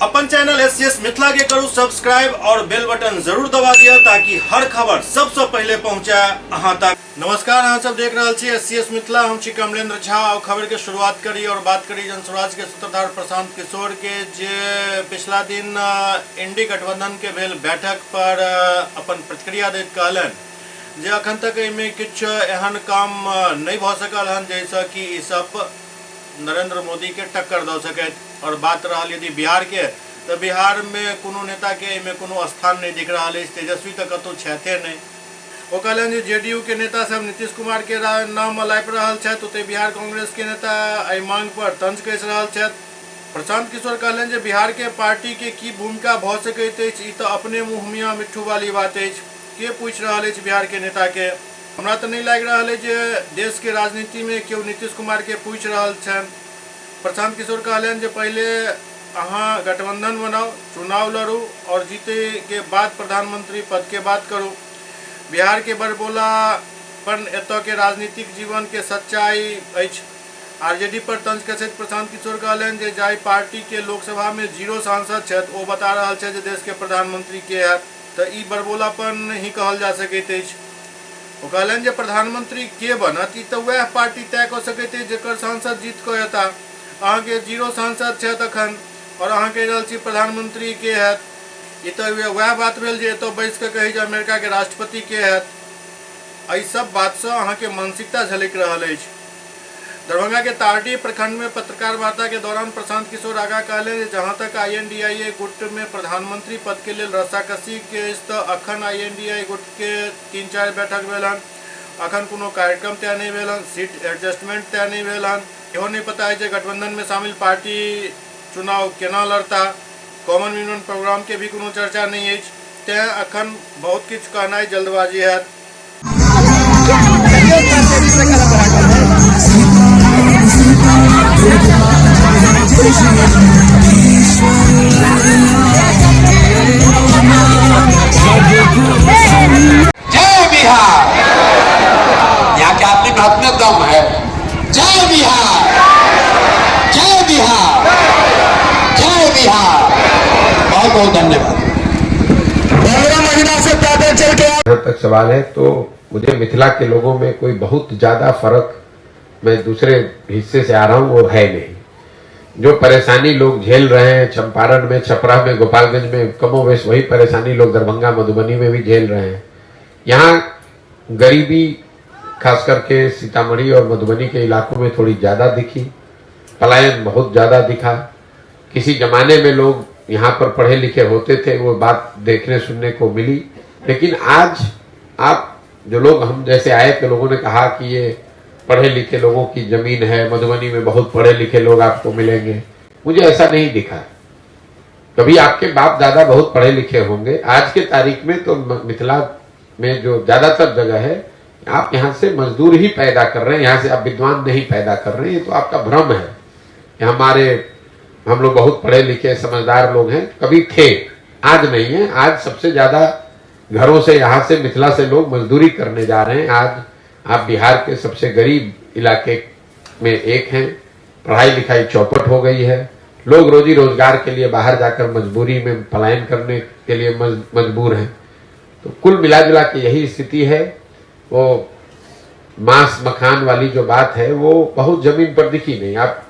अपन channel SCS Mithila के करू subscribe और बेल बटन जरूर दबा दिया ताकि हर खबर सबसे पहले पहुंचे अहां तक। नमस्कार, अहां सब देख रहे छी एससीएस मिथिला। हम छी कमलेंद्र झा और खबर के शुरुआत करी और बात करी जनस्वराज के सूत्रधार प्रशांत किशोर के जे पिछला दिन इंडी गठबंधन के भेल बैठक पर अपन प्रतिक्रिया दैत कहलन जे अखन तक एमे किछ एहन काम नहीं भ सकल हन जैसा कि ई सब नरेंद्र मोदी के टक्कर दे सके। और बात रहा यदि बिहार के तो बिहार में कोनो नेता के में कोनो स्थान नहीं दिख रहा है। तेजस्वी तो कतौ छथे नहीं। वो कहलन जे जेडीयू के नेता सब नीतीश कुमार के नाम लाइप रहल छथि, ओते बिहार कांग्रेस के नेता एहि मांग पर तंज कस रहल छथि। प्रशांत किशोर कहलन जे बिहार के पार्टी के की भूमिका भ सकैत अछि, ई तो अपने मुँह मियाँ मिट्ठू वाली बात अछि। के पूछ रहल अछि बिहार के नेता के? हमरा तो नहीं लग रहा है जे देश के राजनीति में क्यों नीतीश कुमार के पूछ रहल छन। प्रशांत किशोर कहलन जे पहले अहाँ गठबंधन बनाओ, चुनाव लड़ू और जीते के बाद प्रधानमंत्री पद के बात करो। बिहार के बड़बोलापन एतऽ के राजनीतिक जीवन के सच्चाई अछि। आरजेडी पर तंज कसैत प्रशांत किशोर कहलन जे जाहि पार्टी के लोकसभा में 0 सांसद छथि ओ बता रहल छथि जे देश के प्रधानमंत्री के हैत, तो ई बड़बोलापन ही कहल जा सकैत अछि। वो कहलन जे प्रधानमंत्री के बनत ई तो वह पार्टी तय कर सकैत अछि जेकर सांसद जीत कऽ एता। अहाँ के 0 सांसद छथि अखन और अहाँ कहि रहल छी प्रधानमंत्री के हैत, ई तो वह बात भेल जे एतऽ बैस कऽ कही जे अमेरिका के राष्ट्रपति के हैत। एहि सब बात से अहाँ के मानसिकता झलक रहल अछि। दरभंगा के तारडी प्रखंड में पत्रकार वार्ता के दौरान प्रशांत किशोर आगा कहले जहां तक INDIA गुट में प्रधानमंत्री पद के लिए रस्साकसी के अखन INDIA गुट के 3-4 बैठक भेलन, अखन कोनो कार्यक्रम तय नहीं भेलन, सीट एडजस्टमेंट तय नहीं भेलन। इहो नहीं पता है जे गठबंधन में शामिल पार्टी चुनाव केना लड़ता। कॉमन यूनियन प्रोग्राम के भी कोनो चर्चा नहीं है। तैं अखन बहुत किछ कहनाई जल्दबाजी है। जय बिहार, यहाँ के आदमी में अपने दम है। जय बिहार, जय बिहार, जय बिहार। बहुत बहुत धन्यवाद। 15 महीना से पैदल चल के जहाँ तक सवाल है तो मुझे मिथिला के लोगों में कोई बहुत ज्यादा फर्क मैं दूसरे हिस्से से आ रहा हूँ वो है नहीं। जो परेशानी लोग झेल रहे हैं चंपारण में, छपरा में, गोपालगंज में, कमोवेश वही परेशानी लोग दरभंगा मधुबनी में भी झेल रहे हैं। यहाँ गरीबी खास करके सीतामढ़ी और मधुबनी के इलाकों में थोड़ी ज्यादा दिखी, पलायन बहुत ज्यादा दिखा। किसी जमाने में लोग यहाँ पर पढ़े लिखे होते थे, वो बात देखने सुनने को मिली। लेकिन आज आप जो लोग हम जैसे आए थे, लोगों ने कहा कि ये पढ़े लिखे लोगों की जमीन है, मधुबनी में बहुत पढ़े लिखे लोग आपको मिलेंगे। मुझे ऐसा नहीं दिखा। कभी आपके बाप दादा बहुत पढ़े लिखे होंगे, आज के तारीख में तो मिथिला में जो ज्यादातर जगह है आप यहाँ से मजदूर ही पैदा कर रहे हैं, यहाँ से आप विद्वान नहीं पैदा कर रहे हैं। ये तो आपका भ्रम है। हम लोग बहुत पढ़े लिखे समझदार लोग हैं, कभी थे, आज नहीं है। आज सबसे ज्यादा घरों से यहाँ से मिथिला से लोग मजदूरी करने जा रहे हैं। आज आप बिहार के सबसे गरीब इलाके में एक हैं। पढ़ाई लिखाई चौपट हो गई है। लोग रोजी रोजगार के लिए बाहर जाकर मजबूरी में पलायन करने के लिए मजबूर हैं। तो कुल मिला जुला के यही स्थिति है। वो मांस मखान वाली जो बात है वो बहुत जमीन पर दिखी नहीं। आप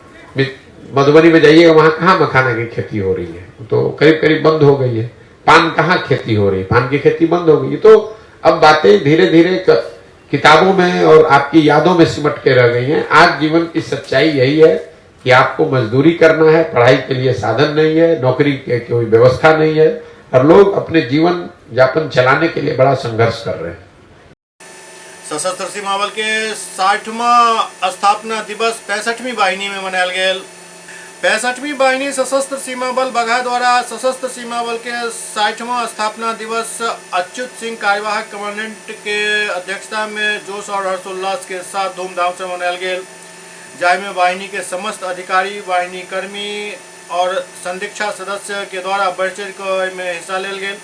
मधुबनी में जाइएगा, वहां कहाँ मखाना की खेती हो रही है, तो करीब करीब बंद हो गई है। पान कहाँ खेती हो रही है, पान की खेती बंद हो गई। तो अब बातें धीरे धीरे किताबों में और आपकी यादों में सिमट के रह गई हैं। आज जीवन की सच्चाई यही है कि आपको मजदूरी करना है, पढ़ाई के लिए साधन नहीं है, नौकरी की कोई व्यवस्था नहीं है और लोग अपने जीवन यापन चलाने के लिए बड़ा संघर्ष कर रहे हैं। सशस्त्र सीमा बल के 60वां स्थापना दिवस 65वीं वाहिनी में मनायल गेल। 65वीं वाहिनी सशस्त्र सीमा बल बगहा द्वारा सशस्त्र सीमा बल के 60वां स्थापना दिवस अच्युत सिंह कार्यवाहक कमांडेंट के अध्यक्षता में जोश और हर्षोल्लास के साथ धूमधाम से मनायल गेल। जाहि में वाहिनी के समस्त अधिकारी, वाहिनी कर्मी और संदीक्षा सदस्य के द्वारा बढ़ चढ़ कर में हिस्सा लेल गेल।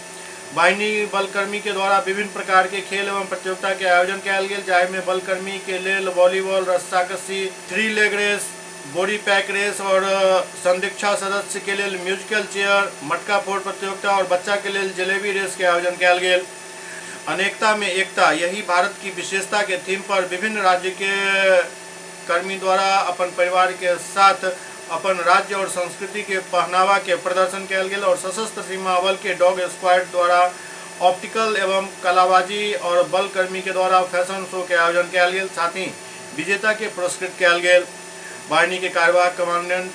वाहिनी बलकर्मी के द्वारा विभिन्न प्रकार के खेल एवं प्रतियोगिता के आयोजन कयल गेल, जाहि में बलकर्मी के लेल वॉलीबॉल, रस्साकसी, 3 लेग रेस, बोरी पैक रेस और संदीक्षा सदस्य के लिए म्यूजिकल चेयर, मटका फोड़ प्रतियोगिता और बच्चा के लिए जलेबी रेस के आयोजन किया गया। अनेकता में एकता, यही भारत की विशेषता के थीम पर विभिन्न राज्य के कर्मी द्वारा अपन परिवार के साथ अपन राज्य और संस्कृति के पहनावा के प्रदर्शन किया गया और सशस्त्र सीमा बल के डॉग स्क्वाड द्वारा ऑप्टिकल एवं कलाबाजी और बल कर्मी के द्वारा फैशन शो के आयोजन किया गया। साथ ही विजेता के पुरस्कृत किया गया। वाहिनी के कार्यवाहक कमांडेंट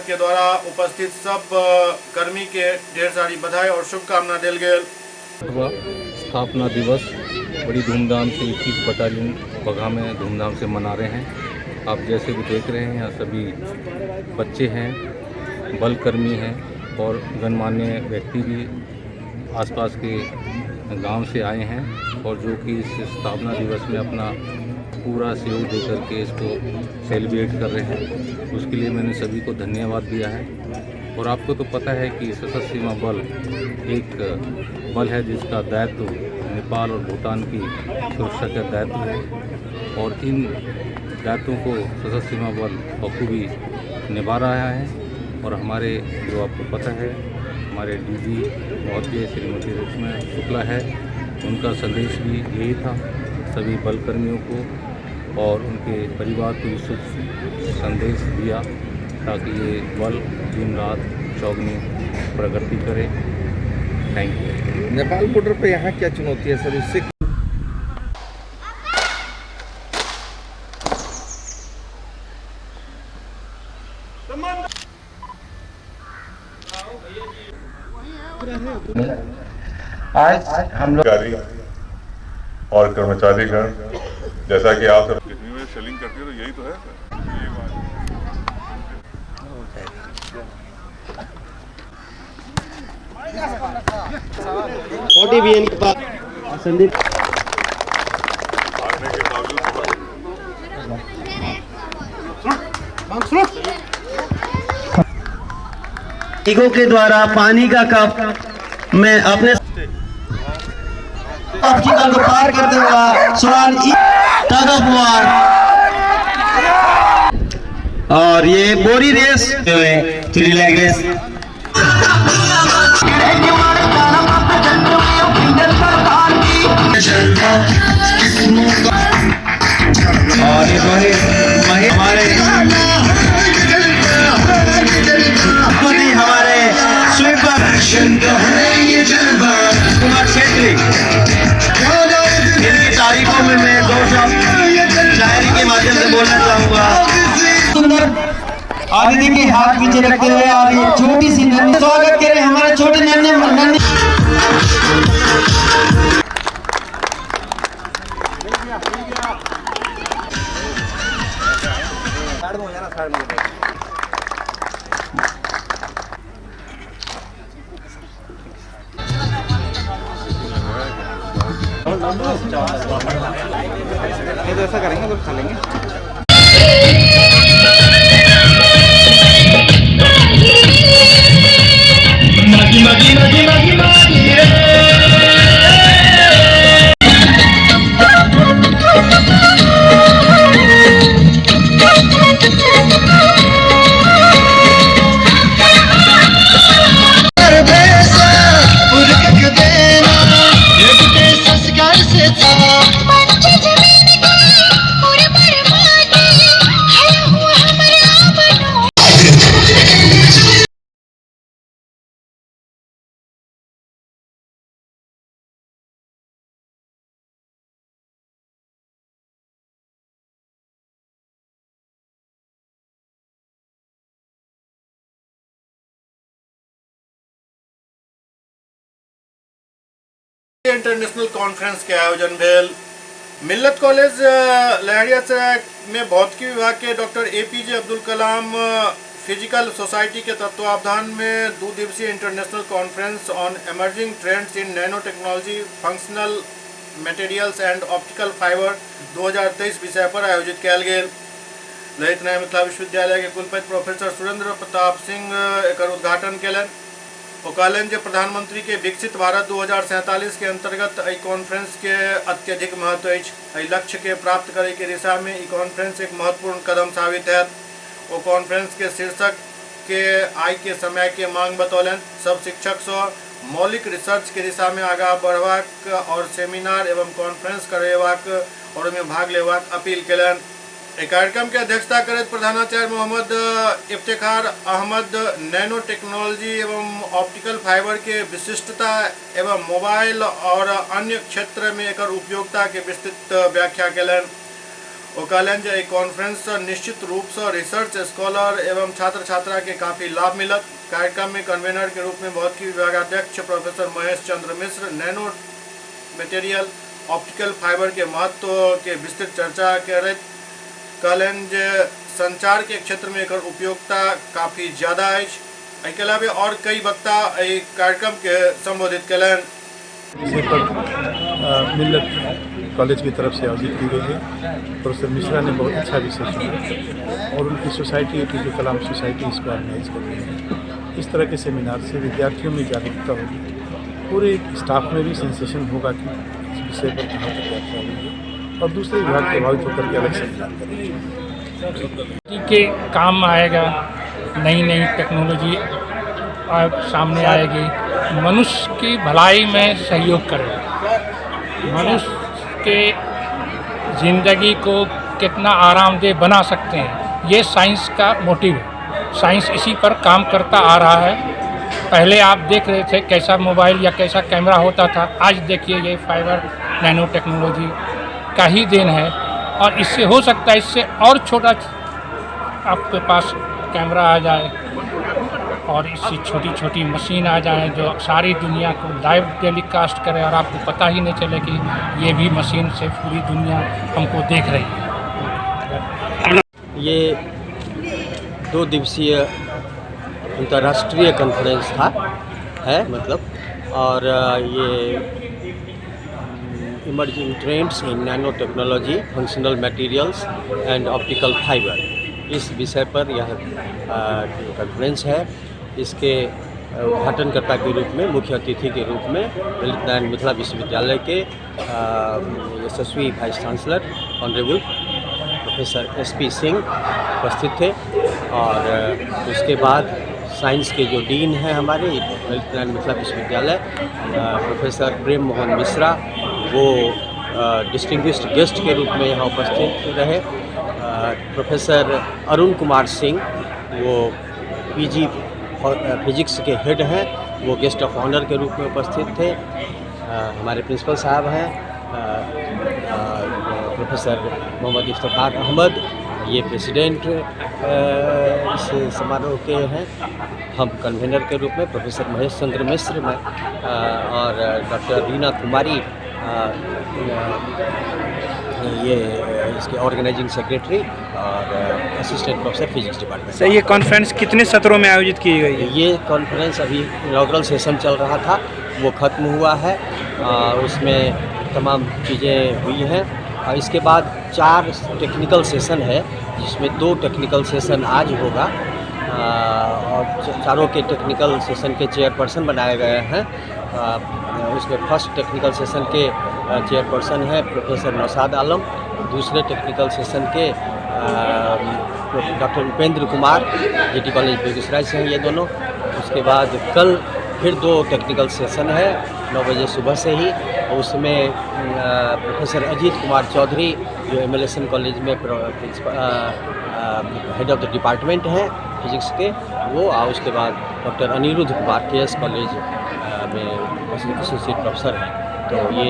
के द्वारा उपस्थित सब कर्मी के ढेर सारी बधाई और शुभकामना दिल गए। स्थापना दिवस बड़ी धूमधाम से 21 बटालियन बगहा में धूमधाम से मना रहे हैं। आप जैसे भी देख रहे हैं यहाँ सभी बच्चे हैं, बल कर्मी हैं और गणमान्य व्यक्ति भी आसपास के गांव से आए हैं और जो कि इस स्थापना दिवस में अपना पूरा सहयोग दे करके इसको सेलिब्रेट कर रहे हैं। उसके लिए मैंने सभी को धन्यवाद दिया है। और आपको तो पता है कि सशस्त्र सीमा बल एक बल है जिसका दायित्व नेपाल और भूटान की सुरक्षा का दायित्व है और इन दायित्वों को सशस्त्र सीमा बल बखूबी निभा रहा है। और हमारे जो आपको पता है हमारे डीजी महोदय श्रीमती रेशमा शुक्ला है, उनका संदेश भी यही था सभी बल कर्मियों को और उनके परिवार को शुभ संदेश दिया ताकि ये बल दिन रात चौगनी प्रगति करे। Thank you. नेपाल बॉर्डर पे यहाँ क्या चुनौती है सर, उससे आज हम लोग अधिकारी और कर्मचारीगण, जैसा कि आप सब कितनी बजे सेलिंग करती है तो यही तो है। OTBN के पास संदीप आने के बावजूद ईगो के द्वारा पानी का कप में अपने ऑब्स्टिकल को पार करते हुआ सवाल तागापुआर और ये बोरी रेस 3 लेग रेस। और ये हमारे स्वीपर कुमार छेत्री, इनकी तारीखों में मैं 2 शब्द शायरी के माध्यम से बोलना चाहूँगा। सुंदर आदित्य के हाथ पीछे रखते हुए और ये छोटी सी नन्ही स्वागत करें हमारे छोटे नन्हे ये तो ऐसा करेंगे तो खा लेंगे। इंटरनेशनल कॉन्फ्रेंस के आयोजन भेल। मिल्लत कॉलेज लहरियासराय में भौतिकी विभाग के doctor APJ Abdul Kalam physical society के तत्वावधान में 2 दिवसीय international conference on emerging trends in nano technology, functional materials and optical fibre 2023 विषय पर आयोजित किया गया। ललित नारायण मिथिला विश्वविद्यालय के कुलपति प्रोफेसर सुरेंद्र प्रताप सिंह एकर उद्घाटन कलन। वो कहलन जे प्रधानमंत्री के विकसित भारत 2047 के अंतर्गत ई कॉन्फ्रेंस के अत्यधिक महत्व है। लक्ष्य के प्राप्त करे के दिशा में ई कॉन्फ्रेंस एक महत्वपूर्ण कदम साबित है। वो कॉन्फ्रेंस के शीर्षक के आई के समय के मांग बतौलन। सब शिक्षक सो मौलिक रिसर्च के दिशा में आगा बढ़वाक और सेमिनार एवं कॉन्फ्रेंस करवाक और में भाग लेवाक अपील कलन। एक कार्यक्रम के अध्यक्षता करत प्रधानाचार्य मोहम्मद इफ्तिखार अहमद नैनो टेक्नोलॉजी एवं ऑप्टिकल फाइबर के विशिष्टता एवं मोबाइल और अन्य क्षेत्र में एकर उपयोगिता के विस्तृत व्याख्या कलन। वो कहलन जे कॉन्फ्रेंस निश्चित रूप से रिसर्च स्कॉलर एवं छात्र छात्रा के काफ़ी लाभ मिलत। कार्यक्रम में कन्वेनर के रूप में भौतिकी विभागाध्यक्ष professor Mahesh Chandra Mishra nano material optical fibre के महत्व के विस्तृत चर्चा करत कहलन जे संचार के क्षेत्र में एकर उपयोगिता काफ़ी ज़्यादा है। इसके अलावा और कई वक्ता कार्यक्रम के संबोधित कलन। विषय पर मिल्लत कॉलेज की तरफ से आयोजित की गई है। प्रोफेसर मिश्रा ने बहुत अच्छा विषय चुना और उनकी सोसाइटी APJ कलाम सोसाइटी इसको ऑर्गेनाइज कर रही है। इस तरह के सेमिनार से विद्यार्थियों में जागरूकता होगी, पूरे स्टाफ में भी सेंसेशन होगा कि इस विषय पर कहाँ तक यात्रा हुई है और दूसरे विभाग प्रभावित होकर के अलग सेमिनार करेंगे। के काम आएगा, नई नई टेक्नोलॉजी सामने आएगी, मनुष्य की भलाई में सहयोग करेगा, मनुष्य के ज़िंदगी को कितना आरामदेह बना सकते हैं, ये साइंस का मोटिव है। साइंस इसी पर काम करता आ रहा है। पहले आप देख रहे थे कैसा मोबाइल या कैसा कैमरा होता था, आज देखिए ये फाइबर नैनो टेक्नोलॉजी का ही देन है। और इससे हो सकता है इससे और छोटा आपके पास कैमरा आ जाए और इससे छोटी छोटी मशीन आ जाए जो सारी दुनिया को लाइव टेलीकास्ट करे और आपको पता ही नहीं चले कि ये भी मशीन से पूरी दुनिया हमको देख रही है। ये 2 दिवसीय अंतर्राष्ट्रीय कॉन्फ्रेंस था और ये emerging trends in nano technology, functional materials and optical fibre, इस विषय पर यह कॉन्फ्रेंस है। इसके उद्घाटनकर्ता के रूप में, मुख्य अतिथि के रूप में ललित नारायण मिथिला विश्वविद्यालय के यशस्वी vice chancellor honourable professor SP Singh उपस्थित थे और उसके बाद साइंस के जो डीन हैं हमारे ललित नारायण मिथिला विश्वविद्यालय प्रोफेसर प्रेम मोहन मिश्रा, वो डिस्टिंग्विश्ड गेस्ट के रूप में यहाँ उपस्थित रहे। प्रोफेसर अरुण कुमार सिंह, वो PG फिजिक्स के हेड हैं, वो गेस्ट ऑफ ऑनर के रूप में उपस्थित थे। हमारे प्रिंसिपल साहब हैं प्रोफेसर मोहम्मद इफ्तिखार अहमद, ये प्रेसिडेंट इस समारोह के हैं। हम कन्वेनर के रूप में प्रोफेसर महेश चंद्र मिश्र में और डॉक्टर रीना कुमारी, ये इसके ऑर्गेनाइजिंग सेक्रेटरी और assistant professor physics department. Sir, ये कॉन्फ्रेंस कितने सत्रों में आयोजित की गई है? ये कॉन्फ्रेंस अभी इनॉग्रल सेशन चल रहा था, वो ख़त्म हुआ है। उसमें तमाम चीज़ें हुई हैं और इसके बाद 4 टेक्निकल सेशन है, जिसमें 2 टेक्निकल सेशन आज होगा और चारों के टेक्निकल सेशन के चेयरपर्सन बनाए गए हैं। उसमें फर्स्ट टेक्निकल सेशन के चेयरपर्सन है प्रोफेसर नौशाद आलम, दूसरे टेक्निकल सेशन के doctor Upendra Kumar, GT college Begusarai से हैं ये दोनों। उसके बाद कल फिर 2 टेक्निकल सेशन है 9 बजे सुबह से ही, उसमें प्रोफेसर अजीत कुमार चौधरी जो MLSN कॉलेज में हेड ऑफ द डिपार्टमेंट हैं फिजिक्स के, वो और उसके बाद doctor Anirudh Kumar KS college में एसोसिएट प्रोफेसर हैं। तो ये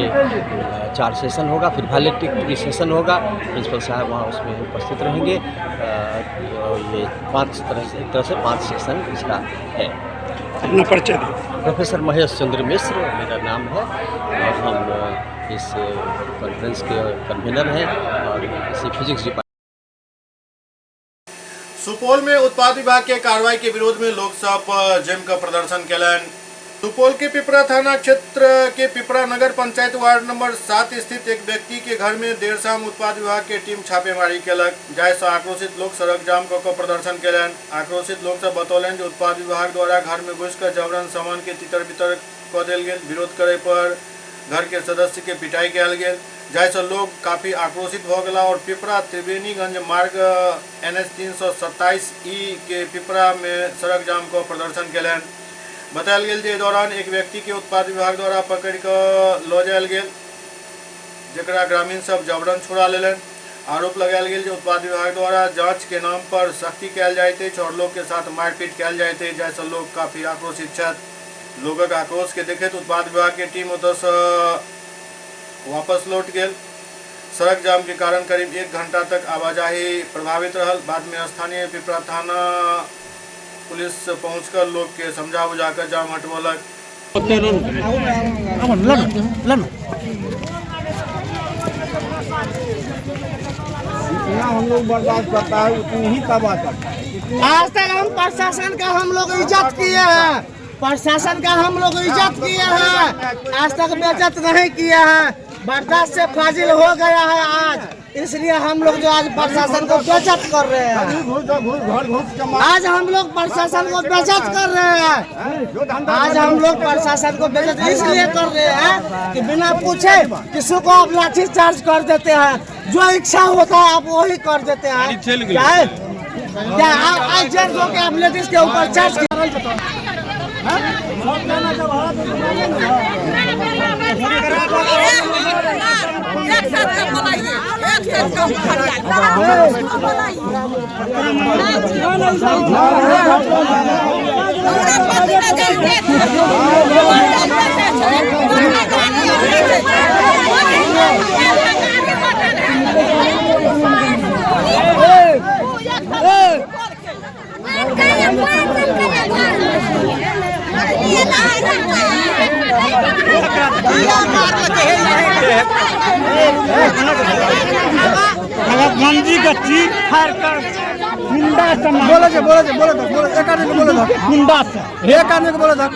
4 सेशन होगा, फिर वैलेडिक्टरी सेशन होगा, प्रिंसिपल साहब वहाँ उसमें उपस्थित रहेंगे। तो ये 5 तरह से 5 सेशन इसका है। अपना परिचय दें। प्रोफेसर महेश चंद्र मिश्र मेरा नाम है और हम इस कॉन्फ्रेंस के कन्वीनर हैं और इसी फिजिक्स डिपार्टमेंट। सुपौल में उत्पाद विभाग के कार्रवाई के विरोध में लोग सब जमकर प्रदर्शन कलन। सुपौल के पिपरा थाना क्षेत्र के पिपरा नगर पंचायत वार्ड नंबर 7 स्थित एक व्यक्ति के घर में देर शाम उत्पाद विभाग के टीम छापेमारी केलक, जाहिसँ आक्रोशित लोग सड़क जाम कऽ प्रदर्शन कयलनि। आक्रोशित लोग सब बतौलनि जे उत्पाद विभाग द्वारा घर में घुसिकऽ जबरन सामान के तितर बितर कऽ देल गेल। विरोध करे पर घर के सदस्य के पिटाई कयल गेल। जैसे लोग काफ़ी आक्रोशित हो गया और पिपरा त्रिवेणीगंज मार्ग NH 327E के पिपरा में सड़क जाम को प्रदर्शन कलन। बतायल गेल जे दौरान एक व्यक्ति के उत्पाद विभाग द्वारा पकड़ कर लो जायल गेल, जकरा ग्रामीण सब जबरन छुड़ा लेलन। आरोप लगायल गेल जे उत्पाद विभाग द्वारा जांच के नाम पर सख्ती कयल जाइत अछि और लोग के साथ मारपीट कयल जाइत अछि, जैसे लोग काफ़ी आक्रोशित छथि। लोगक आक्रोश के देखैत उत्पाद विभाग के टीम ओतसँ वापस लौट गेल। सड़क जाम के कारण करीब 1 घंटा तक आवाजाही प्रभावित रहल। बाद में स्थानीय पिपरा थाना पुलिस पहुंचकर लोग के समझा बुझाकर जाम हटवलक। हम लोग बर्दाश्त करता है उतनी ही तबाह करता है। आज तक हम प्रशासन का हम लोग इज्जत किए हैं, प्रशासन का हम लोग इज्जत किए हैं, आज तक बेइज्जत नहीं किए हैं। बर्दाश्त से फाजिल हो गया है आज, इसलिए हम लोग जो आज प्रशासन को बेइज्जत कर रहे हैं। आज हम लोग प्रशासन को बेइज्जत कर रहे हैं। आज हम लोग प्रशासन को बेइज्जत इसलिए कर रहे हैं कि बिना पूछे किसी को आप लाठी चार्ज कर देते हैं, जो इच्छा होता है आप वही कर देते हैं। क्या आज जेंट्स हो के आप लेडीज के ऊपर चार्ज गंजी का चीज फाड़ कर गुंडा से बोले एक आदमी को बोले था गुंडा से एक आदमी को बोले था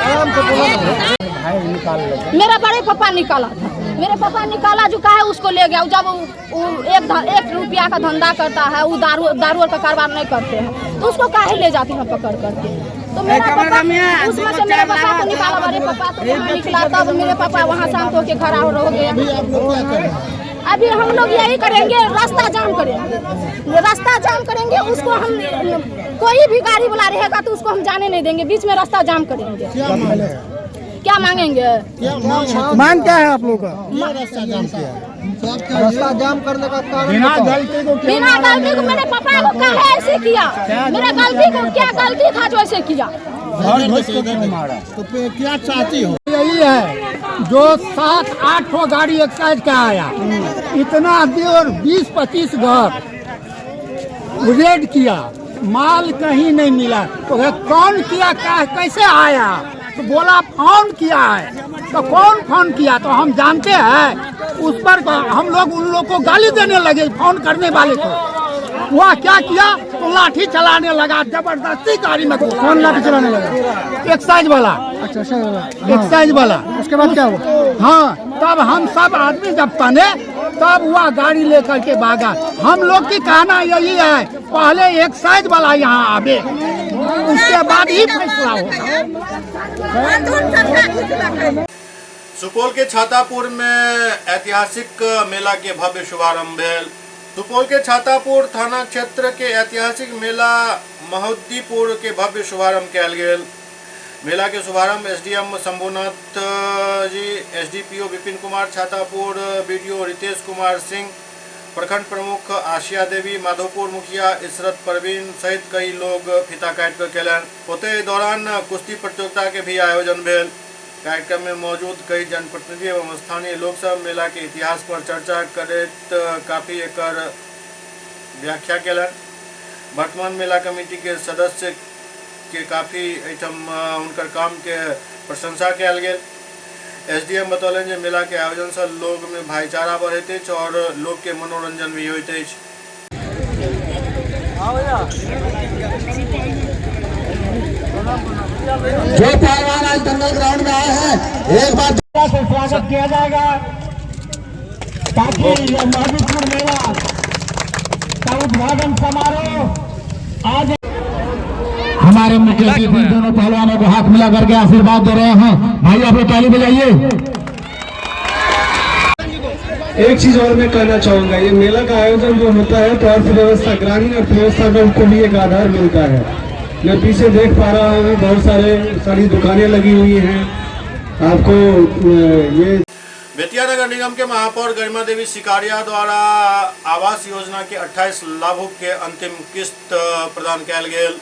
आराम से बोला। मेरा बड़े पापा निकाला था, मेरे पापा निकाला जो कहा है उसको ले गया। जब वो 1 रुपया का धंधा करता है, वो दारू का कारोबार नहीं करते हैं, तो उसको काहे ले जाते हैं पकड़ करके। तो मेरा पापा उसमें से मेरे पापा को निकाला, मेरे पापा तो वहाँ निकला, तब मेरे पापा वहाँ शांत होकर खड़ा हो गया। अभी हम लोग यही करेंगे, रास्ता जाम करेंगे, उसको हम कोई भी गाड़ी वाला रहेगा तो उसको हम जाने नहीं देंगे, बीच में रास्ता जाम करेंगे। क्या मांगेंगे? मांग क्या है आप लोग का? रास्ता जाम करने का कारण बिना गलती को मेरे पापा को कहा ऐसे किया, मेरा गलती को क्या गलती था जो ऐसे किया। तो क्या चाहती हो? यही है जो 7-8 गाड़ी एक साइड का आया, इतना देर 20-25 घर रेड किया, माल कहीं नहीं मिला। तो कौन किया, कैसे आया? तो बोला फोन किया है, तो कौन फोन किया? तो हम जानते हैं उस पर हम लोग उन लोग को गाली देने लगे फोन करने वाले को। वह क्या किया? तो लाठी चलाने लगा, जबरदस्ती गाड़ी में कौन लाठी चलाने लगा? एक्साइज वाला। अच्छा, एक्साइज वाला। उसके बाद क्या हुआ? हाँ, तब हम सब आदमी जब तने तब वह गाड़ी लेकर के भागा। हम लोग की कहना यही है, पहले एक्साइज वाला यहाँ आवे, उसके बाद ही फैसला होगा। सुपौल के छातापुर में ऐतिहासिक मेला के भव्य शुभारंभ भेल। सुपौल के छातापुर थाना क्षेत्र के ऐतिहासिक मेला महोद्दीपुर के भव्य शुभारंभ कयल गेल। मेला के शुभारंभ SDM शंभुनाथ जी, SDPO विपिन कुमार छातापुर, BDO रितेश कुमार सिंह, प्रखंड प्रमुख आशिया देवी, माधोपुर मुखिया इशरत परवीन सहित कई लोग फीता काट कर केलन। ओते दौरान कुश्ती प्रतियोगिता के भी आयोजन भेल। कार्यक्रम में मौजूद कई जनप्रतिनिधि एवं स्थानीय लोग सब मेला के इतिहास पर चर्चा करैत काफी एकर व्याख्या केलन। वर्तमान मेला कमेटी के सदस्य के काफी एठम उनकर काम के प्रशंसा कयल गेल। SDM बतौलन जे मेला के आयोजन से लोग में भाईचारा बढ़ैत अछि और लोग के मनोरंजन भी होइत अछि। जो पहलवान आज दंगल ग्राउंड में आए हैं, एक बार से स्वागत किया जाएगा ताकि महोद्दीपुर मेला का उद्घाटन समारोह आज हमारे मुख्य अतिथि दोनों पहलवानों को हाथ मिला करके आशीर्वाद दे रहे हैं। भाई आप लोग ताली बजाइए। एक चीज और मैं कहना चाहूंगा, ये मेला का आयोजन जो होता है तो अर्थव्यवस्था, ग्रामीण अर्थव्यवस्था को भी एक आधार मिलता है। मैं पीछे देख पा रहा हूँ बहुत सारी दुकानें लगी हुई हैं। आपको ये बेतिया नगर निगम के महापौर गरिमा देवी सिकारिया द्वारा आवास योजना के 28 लाभुक के अंतिम किस्त प्रदान कयल गेल।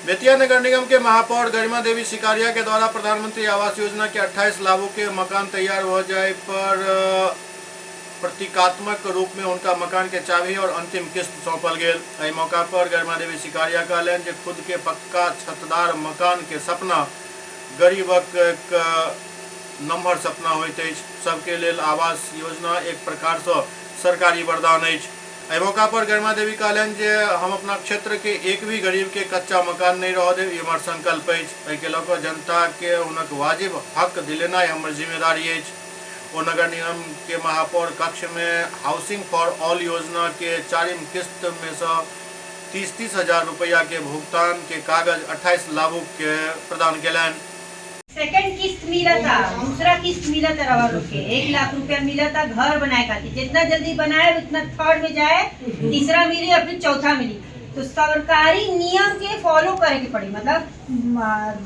बेतिया नगर निगम के महापौर गरिमा देवी सिकारिया के द्वारा प्रधानमंत्री आवास योजना के 28 लाभुक के मकान तैयार हो जाए पर प्रतीकात्मक रूप में उनका मकान के चाबी और अंतिम किस्त सौंपल गेल। एहि मौका पर गरिमा देवी सिकारिया कहलनि जे खुद के पक्का छतदार मकान के सपना गरीबक नम्हर सपना होइत अछि। सबके लेल आवास योजना एक प्रकार से सरकारी वरदान अछि। एहि मौका पर गरिमा देवी कहलनि जे हम अपना क्षेत्र के एक भी गरीब के कच्चा मकान नहीं रह देब, हमर संकल्प अछि। एहि के लऽ कऽ जनता के हुनक वाजिब हक दिलेनाइ हमर जिम्मेदारी अछि। ओ नगर निगम के महापौर कक्ष में हाउसिंग फॉर ऑल योजना के 4वीं किस्त में से 30-30 हजार रुपया के भुगतान के कागज 28 लाभुक के प्रदान केलनि। सेकंड किस्त मिला था, दूसरा किस्त मिला था रवा लोग के 1 लाख रुपया मिला था घर बनाए खातिर। जितना जल्दी बनाए उतना थर्ड में जाए, तीसरा मिली और फिर चौथा मिली। तो सरकारी नियम के फॉलो करे के पड़ी, मतलब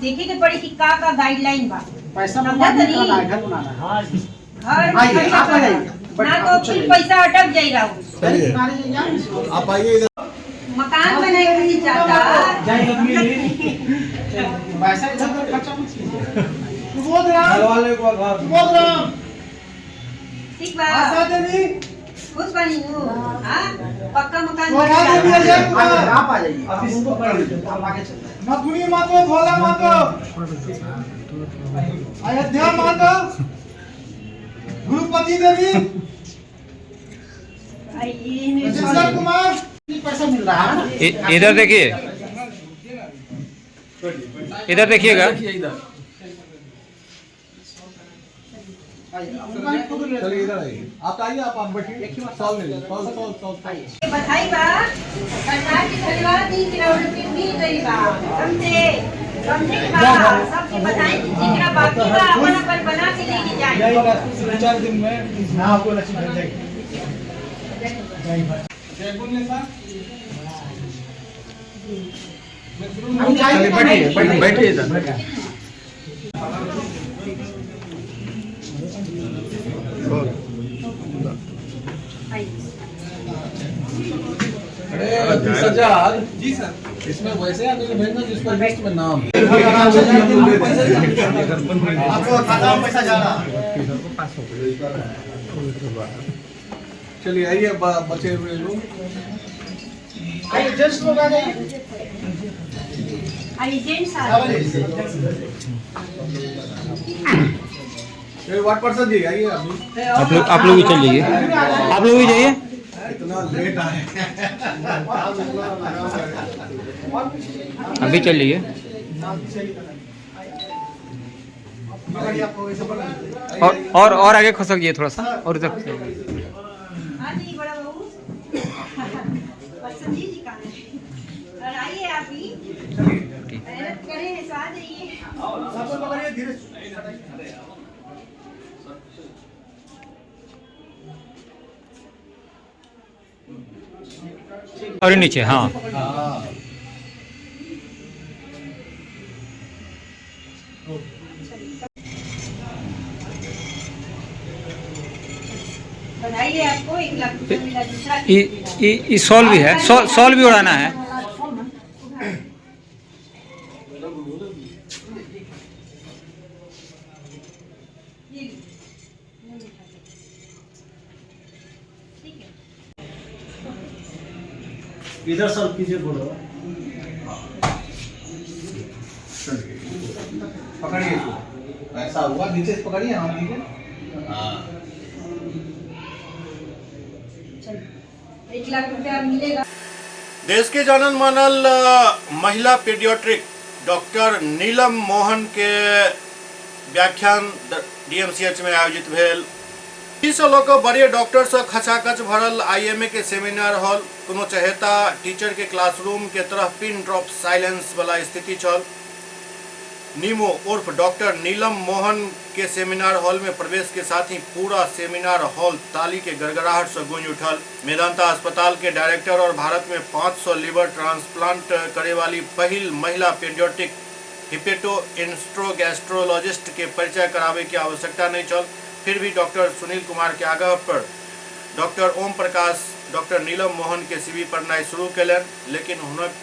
देखे के पड़ी कि का गाइडलाइन बा। पैसा घर बनाना है ना तो फिर पैसा अटक जाई रहा। आप आइए मकान बनाए खातिर जाता पैसा इधर खर्चा मत कीजिए। ठीक बा, खुश बनी हो। हां पक्का मकान आप आ जाइए, आप इसको मथुनी मातो, भोला मातो, अयोध्या मातो, गुरुपति देवी, विजय कुमार, पैसा मिल रहा है। इधर देखिए, इधर देखिएगा। चलिए इधर आइए, आप आइए, आप बैठिए। बधाई बा, सरकार की धन्यवाद दी कि रुपये मिल गई बा। समझे के बा, सबके बधाई जितना बाकी बा अपन बना के लेके जाए। 4 दिन में ना आपको रसीद मिल जाएगी। बैठिए इधर। जी सर, इसमें वैसे आदमी भेजना जिसका लिस्ट में नाम आपको खाता में पैसा जा रहा। चलिए आइए, बचे हुए लोग आइए, जेंट्स लोग आ जाइए। आइए जेंट्स वार्ड पार्षद जी आइए। अभी आप लोग भी चल जाइए, आप लोग भी जाइए। इतना लेट आए, अभी चल जाइए। और आगे खसक जाइए थोड़ा सा, और इधर बड़ा बहू जी का और आइए आप भी करें, स्वाद आइए। और नीचे। हाँ बधाई आपको, 1 लाख रुपया मिला। दूसरा ये सॉल भी है, सॉल भी उड़ाना है। इधर सर कीजिए, बोलो पकड़िए इसको, ऐसा हुआ नीचे से पकड़िए, हाथ दीजिए। 1 लाख रुपया मिलेगा। देश के जानल मानल महिला पीडियाट्रिक डॉक्टर नीलम मोहन के व्याख्यान डीएमसीएच में आयोजित भेल। 20 लोग बड़े डॉक्टर से खचाखच भरल आईएमए के सेमिनार हॉल। कोनो चहेता टीचर के क्लासरूम के तरह पिन ड्रॉप साइलेंस वाला स्थिति चल। नीमो उर्फ डॉक्टर नीलम मोहन के सेमिनार हॉल में प्रवेश के साथ ही पूरा सेमिनार हॉल ताली के गड़गड़ाहट से गूंज उठल। मेदांता अस्पताल के डायरेक्टर और भारत में 500 लीवर ट्रांसप्लांट करे वाली पहल महिला पीडियाट्रिक हिपेटो इंस्ट्रोगैस्ट्रोलॉजिस्ट के परिचय करावे की आवश्यकता नहीं चल। फिर भी डॉक्टर सुनील कुमार के आग्रह पर डॉक्टर ओम प्रकाश डॉक्टर नीलम मोहन के सीवी पढ़नाई शुरू कलन, लेकिन हुनक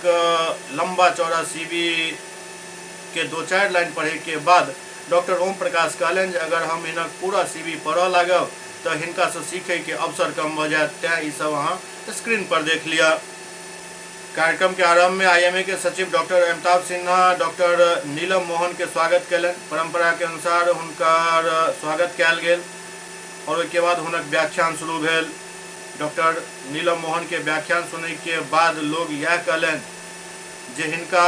लंबा चौड़ा सीवी के 2-4 लाइन पढ़े के बाद डॉक्टर ओम प्रकाश कहलन अगर हम इनक पूरा सीवी पढ़ लागब तो हिनका से सीखे के अवसर कम हो जाए। तैं ई सब अहाँ स्क्रीन पर देख लिया। कार्यक्रम के आरंभ में आईएमए के सचिव डॉक्टर अमिताभ सिन्हा डॉक्टर नीलम मोहन के स्वागत कलन। परंपरा के अनुसार हुनकर स्वागत कयल गेल और उसके बाद हुनक व्याख्यान शुरू भेल। डॉक्टर नीलम मोहन के व्याख्यान सुने के बाद लोग यह कहलन जे हिनका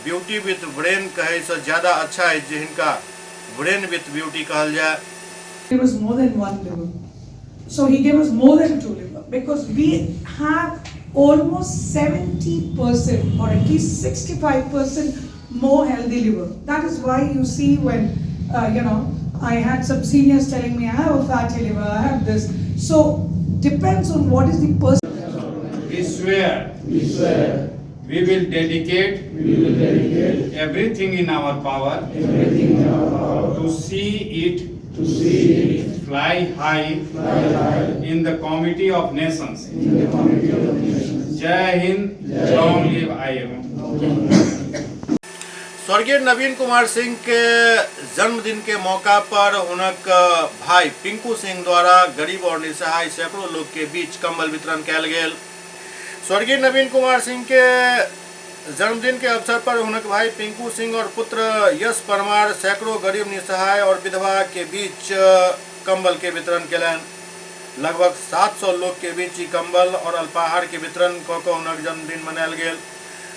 ब्यूटी विथ ब्रेन कहे से ज्यादा अच्छा है जे हिनका ब्रेन विथ ब्यूटी कहल जाए। It was more than one liver. So he gave us more than 2 liver because we have almost 70% or at least 65% more healthy liver. That is why you see when I had some seniors telling me I have a fatty liver, I have this. So depends on what is the person. We swear we will dedicate everything in our power to see it fly high in the committee of nations. Jai Hind, long live IIM. स्वर्गीय नवीन कुमार सिंह के जन्मदिन के मौका पर उनक भाई पिंकू सिंह द्वारा गरीब और निसहाय सैकड़ों लोग के बीच कंबल वितरण कयल गेल। स्वर्गीय नवीन कुमार सिंह के जन्मदिन के अवसर पर उनक भाई पिंकू सिंह और पुत्र यश परमार सैकड़ों गरीब निसहाय और विधवा के बीच कंबल के वितरण कलन। लगभग 700 लोग के बीच कंबल और अल्पाहार के वितरण कऽ उनक जन्मदिन मनायल गेल।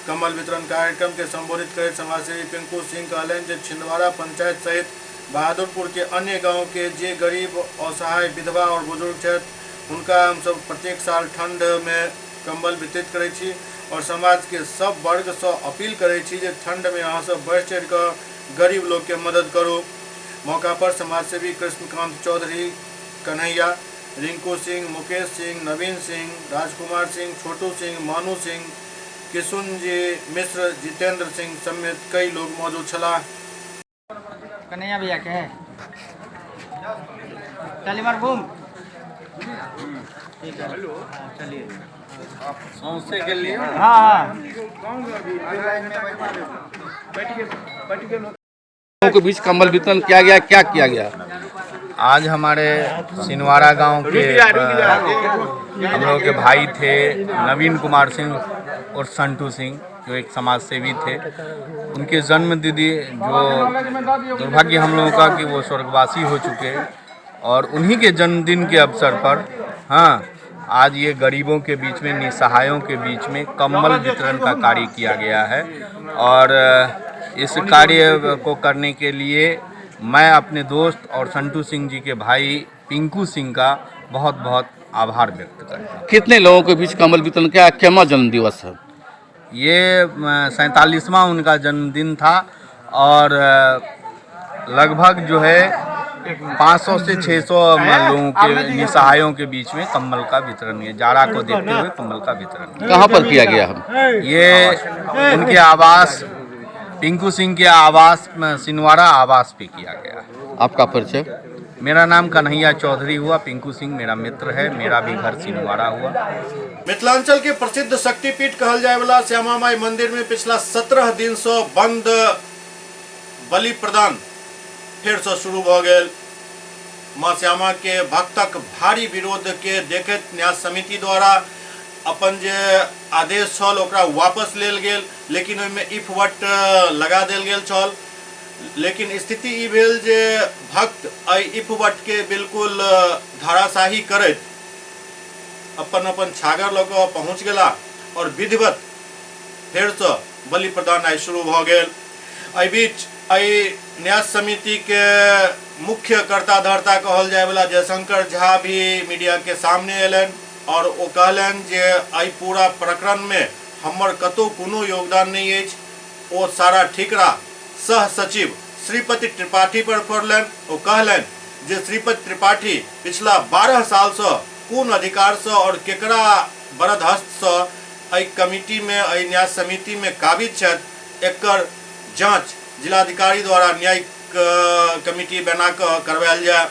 कंबल वितरण कार्यक्रम के संबोधित कर समाजसेवी पिंकू सिंह कहलन जे छिंदवाड़ा पंचायत सहित बहादुरपुर के अन्य गांव के जे गरीब असहाय विधवा और बुजुर्ग छथि हुनका हम सब प्रत्येक साल ठंड में कंबल वितरित करै छी और समाज के सब वर्ग से अपील करै छी जे ठंड में अहाँ सब बढ़ चढ़ कऽ गरीब लोग के मदद करू। मौका पर समाजसेवी कृष्णकांत चौधरी, कन्हैया, रिंकू सिंह, मुकेश सिंह, नवीन सिंह, राजकुमार सिंह, छोटू सिंह, मानू सिंह, किशुनजी मिश्र, जितेंद्र सिंह समेत कई लोग मौजूद छला। कन्हैया भैया के है चलिए मार घूम ठीक है चलिए सौंसे के लिए हाँ लोगों के बीच कंबल वितरण किया गया, क्या किया गया? आज हमारे सिनवाड़ा गांव के हम लोग के भाई थे नवीन कुमार सिंह और संटू सिंह जो एक समाज सेवी थे। उनके जन्मतिथि जो दुर्भाग्य हम लोगों का कि वो स्वर्गवासी हो चुके और उन्हीं के जन्मदिन के अवसर पर आज ये गरीबों के बीच में, निसहायों के बीच में कंबल वितरण का कार्य किया गया है। और इस कार्य को करने के लिए मैं अपने दोस्त और संटू सिंह जी के भाई पिंकू सिंह का बहुत बहुत आभार व्यक्त करता हूँ। कितने लोगों के बीच कंबल वितरण किया? क्या जन्म दिवस है? ये 47वां उनका जन्मदिन था और लगभग जो है 500 से 600 लोगों के निसहायों के बीच में कंबल का वितरण है। जाड़ा को देखते हुए कंबल का वितरण कहाँ पर किया गया? ये उनके आवास, पिंकू सिंह के आवास, सिनवाड़ा आवास पे किया गया। आपका परिचय? मेरा नाम कन्हैया चौधरी हुआ, पिंकू सिंह मेरा मित्र है, मेरा भी घर सिनवाड़ा हुआ। मिथिलांचल के प्रसिद्ध शक्तिपीठ कहल जाए वाला श्यामा माई मंदिर में पिछला 17 दिन से बंद बलि प्रदान फिर से शुरू भ गेल। मां श्यामा के भक्तक भारी विरोध के देखैत न्यास समिति द्वारा अपन जे आदेश छल ओकरा वापस लेल गेल, लेकिन ओहिमे इफ वट लगा देल गेल छल। लेकिन स्थिति ई भेल जे भक्त एहि इफ वट के बिल्कुल धराशाही करैत अपन अपन छागर लऽ कऽ पहुँच गेला और विधिवत फेर से बलि प्रदान आइ शुरू भ गेल। एहि बीच एहि न्यास समिति के मुख्य कर्ता धर्ता कहल जाए वाला जयशंकर झा भी मीडिया के सामने एलन और ओ कहलन जे एहि पूरा प्रकरण में हमर कतौ कोनो योगदान नहीं अछि। ओ सारा ठिकरा सह सचिव श्रीपति त्रिपाठी पर पड़लन। ओ कहलन जे श्रीपति त्रिपाठी पिछला 12 साल से कोन अधिकार से और केकरा बरद हस्त से एहि कमिटी में, एहि न्याय समिति में काबिज छथि, एकर जांच जिलाधिकारी द्वारा न्यायिक कमिटी बना कर करवायल जाए।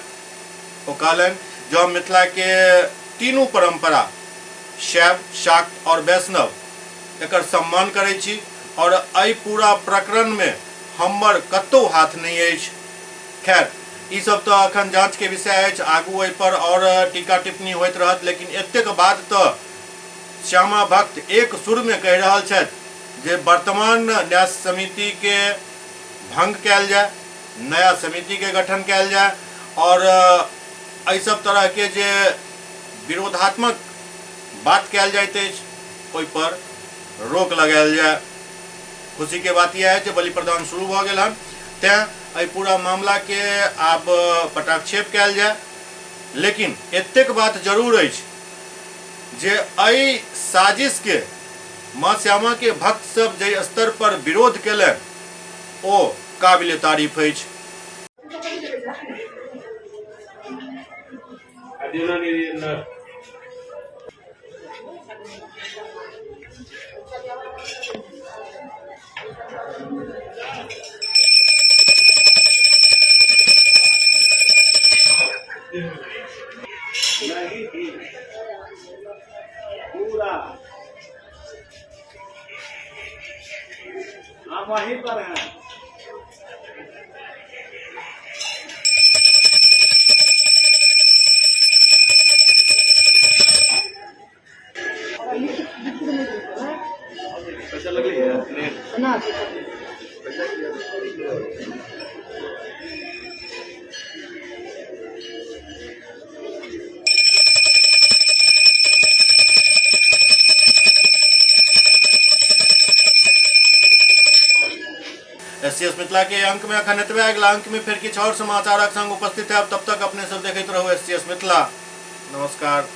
ओ कहलन जो हम मिथिला के तीनों परंपरा शैव, शाक्त और वैष्णव एकर सम्मान करै छी और एहि पूरा प्रकरण में हमर कतौ हाथ नहीं अछि। खैर ई सब तो अखन जांच के विषय अछि, आगू एहि पर और टीका टिप्पणी होइत रहत, लेकिन एतेक बात तो श्यामा भक्त एक सुर में कहि रहल छथि जे वर्तमान न्याय समिति के भंग कयल जाए, नया समिति के गठन कयल जाए और एहि सब तरह के जे विरोधात्मक बात कयल जाइत अछि ओहि पर रोक लगायल जाए। खुशी के बात यह है कि बलि प्रदान शुरू भ गेल हन, तें एहि पूरा मामला के आब पटाक्षेप कयल जाए। लेकिन एतेक बात जरूर अछि जे एहि साजिश के माँ श्यामा के भक्त सब जे स्तर पर विरोध केलनि ओ काबिले तारीफ अछि। पूरा हम वहीं पर हैं। पैसा लग रही है ना? एससीएस मिथिला के अंक में अखन एतबे, अगला अंक में फिर किछु और समाचारक संग उपस्थित है। तब तक अपने सब देखते रहो एससीएस मिथिला। नमस्कार।